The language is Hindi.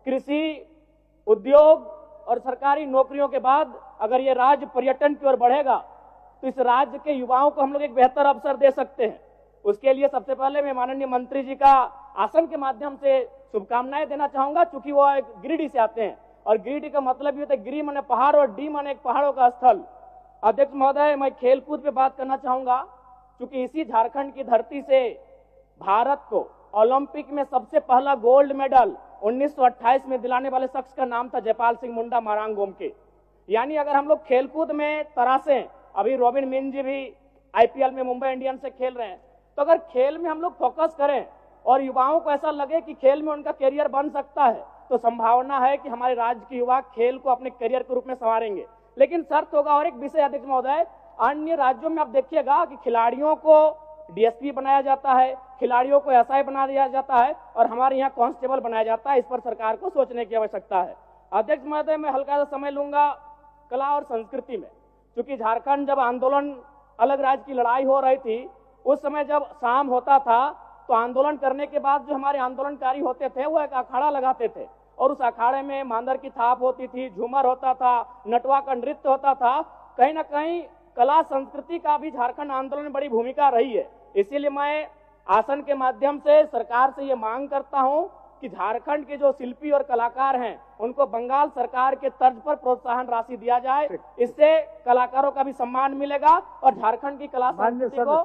कृषि, उद्योग और सरकारी नौकरियों के बाद अगर ये राज्य पर्यटन की ओर बढ़ेगा तो इस राज्य के युवाओं को हम लोग एक बेहतर अवसर दे सकते हैं। उसके लिए सबसे पहले मैं माननीय मंत्री जी का आसन के माध्यम से शुभकामनाएं देना चाहूंगा, चूंकि वो एक गिरिडीह से आते हैं और गिरिडीह का मतलब ये होता है गिरी माने पहाड़ और डी माने एक पहाड़ों का स्थल। अध्यक्ष महोदय, मैं खेलकूद पे बात करना चाहूंगा, क्योंकि इसी झारखंड की धरती से भारत को ओलंपिक में सबसे पहला गोल्ड मेडल 1928 में दिलाने वाले शख्स का नाम था जयपाल सिंह मुंडा मारांग गोमके। यानी अगर हम लोग खेलकूद में तरासें, अभी रॉबिन मिन जी भी आईपीएल में मुंबई इंडियंस से खेल रहे हैं, तो अगर खेल में हम लोग फोकस करें और युवाओं को ऐसा लगे कि खेल में उनका करियर बन सकता है, तो संभावना है कि हमारे राज्य के युवा खेल को अपने करियर के रूप में संवारेंगे। लेकिन शर्त होगा और एक विषय अध्यक्ष महोदय, अन्य राज्यों में आप देखिएगा कि खिलाड़ियों को डीएसपी बनाया जाता है, खिलाड़ियों को एसआई बना दिया जाता है और हमारे यहाँ कांस्टेबल बनाया जाता है। इस पर सरकार को सोचने की आवश्यकता है। अध्यक्ष महोदय, मैं हल्का सा समय लूंगा कला और संस्कृति में, क्योंकि झारखंड जब आंदोलन अलग राज्य की लड़ाई हो रही थी, उस समय जब शाम होता था तो आंदोलन करने के बाद जो हमारे आंदोलनकारी होते थे वो एक अखाड़ा लगाते थे और उस अखाड़े में मांदर की थाप होती थी, झूमर होता था, नटवा का नृत्य होता था। कहीं ना कहीं कला संस्कृति का भी झारखंड आंदोलन में बड़ी भूमिका रही है। इसीलिए मैं आसन के माध्यम से सरकार से ये मांग करता हूं कि झारखंड के जो शिल्पी और कलाकार हैं उनको बंगाल सरकार के तर्ज पर प्रोत्साहन राशि दिया जाए। इससे कलाकारों का भी सम्मान मिलेगा और झारखंड की कला संस्कृति को